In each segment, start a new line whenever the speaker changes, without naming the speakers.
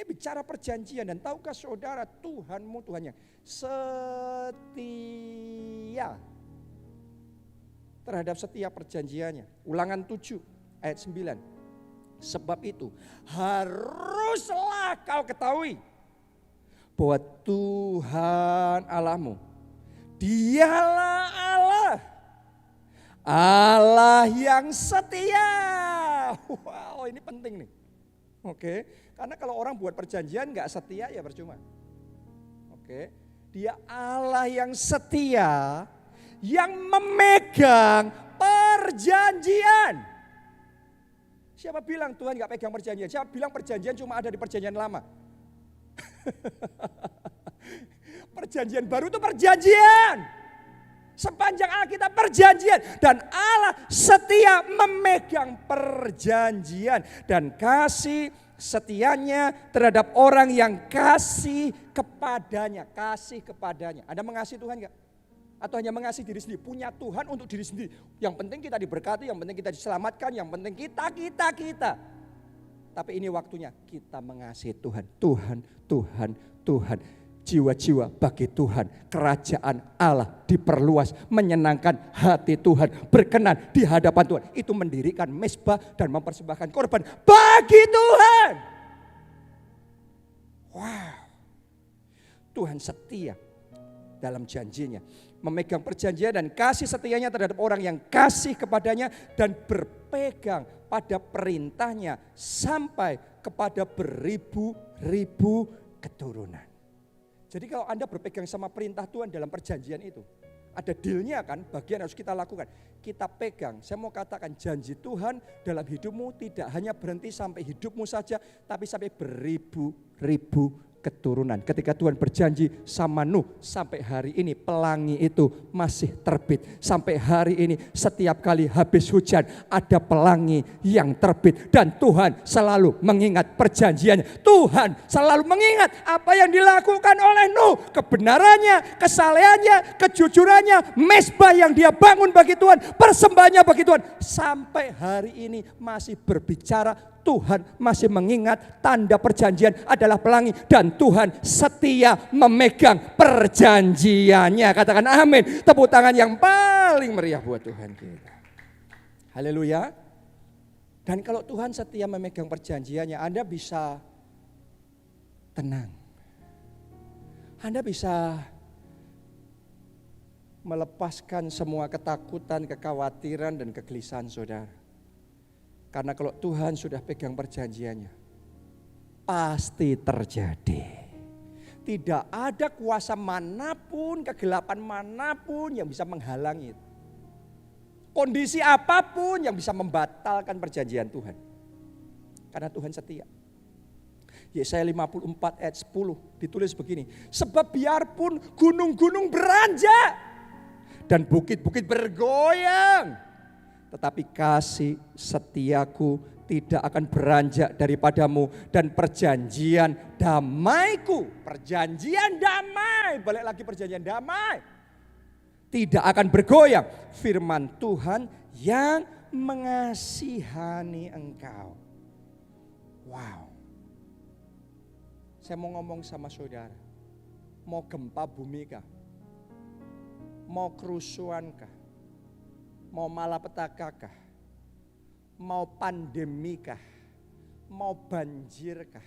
Ini bicara perjanjian, dan tahukah saudara, Tuhanmu Tuhan yang setia terhadap setiap perjanjiannya. Ulangan 7 ayat 9. Sebab itu haruslah kau ketahui bahwa Tuhan Allahmu, Dialah Allah, Allah yang setia. Wow, ini penting nih. Oke, karena kalau orang buat perjanjian gak setia ya percuma. Oke, Dia Allah yang setia, yang memegang perjanjian. Siapa bilang Tuhan gak pegang perjanjian? Siapa bilang perjanjian cuma ada di perjanjian lama? Perjanjian baru itu perjanjian. Sepanjang Alkitab perjanjian. Dan Allah setia memegang perjanjian. Dan kasih setianya terhadap orang yang kasih kepadanya. Kasih kepadanya. Anda mengasihi Tuhan gak? Atau hanya mengasihi diri sendiri? Punya Tuhan untuk diri sendiri. Yang penting kita diberkati, yang penting kita diselamatkan, yang penting kita. Tapi ini waktunya kita mengasihi Tuhan. Tuhan. Jiwa-jiwa bagi Tuhan. Kerajaan Allah diperluas. Menyenangkan hati Tuhan. Berkenan di hadapan Tuhan. Itu mendirikan mezbah dan mempersembahkan korban bagi Tuhan. Wow. Tuhan setia dalam janjinya. Memegang perjanjian dan kasih setianya terhadap orang yang kasih kepadanya. Dan berpegang pada perintahnya sampai kepada beribu-ribu keturunan. Jadi kalau Anda berpegang sama perintah Tuhan dalam perjanjian itu, ada dealnya kan, bagian harus kita lakukan. Kita pegang, saya mau katakan janji Tuhan dalam hidupmu tidak hanya berhenti sampai hidupmu saja, tapi sampai beribu-ribu keturunan. Ketika Tuhan berjanji sama Nuh, sampai hari ini pelangi itu masih terbit. Sampai hari ini setiap kali habis hujan ada pelangi yang terbit. Dan Tuhan selalu mengingat perjanjiannya. Tuhan selalu mengingat apa yang dilakukan oleh Nuh. Kebenarannya, kesalehannya, kejujurannya, mezbah yang dia bangun bagi Tuhan, persembahannya bagi Tuhan. Sampai hari ini masih berbicara. Tuhan masih mengingat tanda perjanjian adalah pelangi. Dan Tuhan setia memegang perjanjiannya. Katakan amin. Tepuk tangan yang paling meriah buat Tuhan kita. Haleluya. Dan kalau Tuhan setia memegang perjanjiannya, Anda bisa tenang. Anda bisa melepaskan semua ketakutan, kekhawatiran, dan kegelisahan saudara. Karena kalau Tuhan sudah pegang perjanjiannya, pasti terjadi. Tidak ada kuasa manapun, kegelapan manapun yang bisa menghalangi itu. Kondisi apapun yang bisa membatalkan perjanjian Tuhan. Karena Tuhan setia. Yesaya 54 ayat 10 ditulis begini. Sebab biarpun gunung-gunung beranjak dan bukit-bukit bergoyang, tetapi kasih setiaku tidak akan beranjak daripadamu, dan perjanjian damaiku, perjanjian damai, balik lagi perjanjian damai, tidak akan bergoyang. Firman Tuhan yang mengasihani engkau. Wow. Saya mau ngomong sama saudara. Mau gempa bumi kah? Mau kerusuhan kah? Mau malapetaka kah? Mau pandemi kah? Mau banjir kah?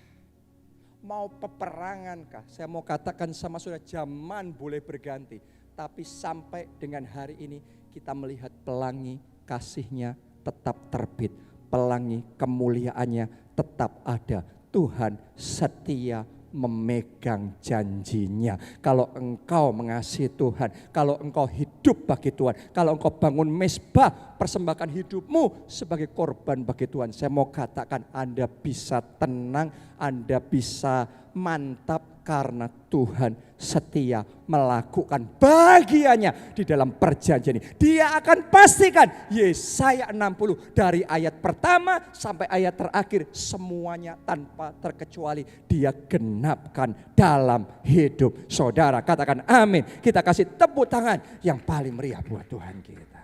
Mau peperangan kah? Saya mau katakan sama saudara, zaman boleh berganti. Tapi sampai dengan hari ini kita melihat pelangi kasih-Nya tetap terbit. Pelangi kemuliaannya tetap ada. Tuhan setia memegang janjinya. Kalau engkau mengasihi Tuhan, kalau engkau hidup bagi Tuhan, kalau engkau bangun mezbah, persembahkan hidupmu sebagai korban bagi Tuhan, saya mau katakan Anda bisa tenang, Anda bisa mantap karena Tuhan setia melakukan bagiannya di dalam perjanjian ini. Dia akan pastikan. Yesaya 60 dari ayat pertama sampai ayat terakhir semuanya tanpa terkecuali dia genapkan dalam hidup saudara. Katakan amin. Kita kasih tepuk tangan yang paling meriah buat Tuhan kita.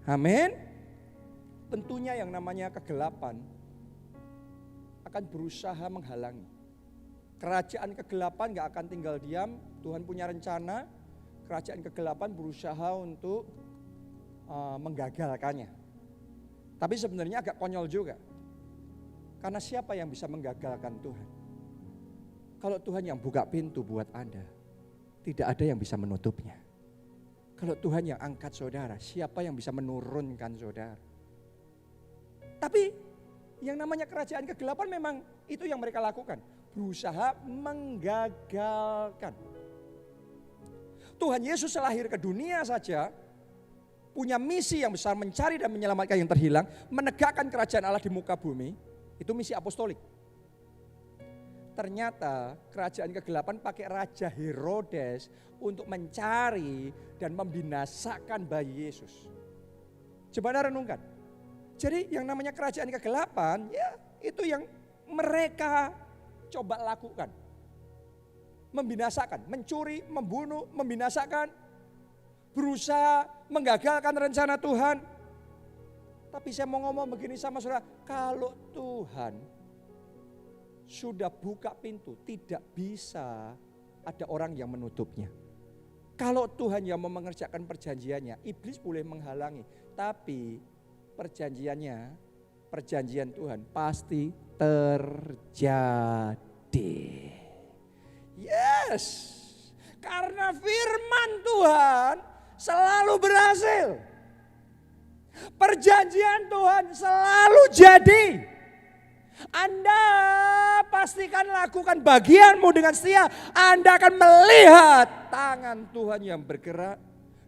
Amin. Tentunya yang namanya kegelapan akan berusaha menghalangi. Kerajaan kegelapan gak akan tinggal diam. Tuhan punya rencana. Kerajaan kegelapan berusaha untuk menggagalkannya. Tapi sebenarnya agak konyol juga. Karena siapa yang bisa menggagalkan Tuhan? Kalau Tuhan yang buka pintu buat Anda, tidak ada yang bisa menutupnya. Kalau Tuhan yang angkat saudara, siapa yang bisa menurunkan saudara? Tapi yang namanya kerajaan kegelapan memang itu yang mereka lakukan. Berusaha menggagalkan. Tuhan Yesus lahir ke dunia saja, punya misi yang besar mencari dan menyelamatkan yang terhilang, menegakkan kerajaan Allah di muka bumi, itu misi apostolik. Ternyata kerajaan kegelapan pakai Raja Herodes untuk mencari dan membinasakan bayi Yesus. Coba Anda renungkan. Jadi yang namanya kerajaan kegelapan, ya itu yang mereka coba lakukan. Membinasakan, mencuri, membunuh, membinasakan, berusaha menggagalkan rencana Tuhan. Tapi saya mau ngomong begini sama saudara, kalau Tuhan sudah buka pintu, tidak bisa ada orang yang menutupnya. Kalau Tuhan yang mau mengerjakan perjanjiannya, iblis boleh menghalangi. Tapi perjanjian Tuhan pasti terjadi. Yes, karena firman Tuhan selalu berhasil. Perjanjian Tuhan selalu jadi. Anda pastikan lakukan bagianmu dengan setia. Anda akan melihat tangan Tuhan yang bergerak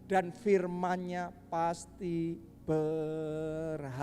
dan firman-Nya pasti berhasil.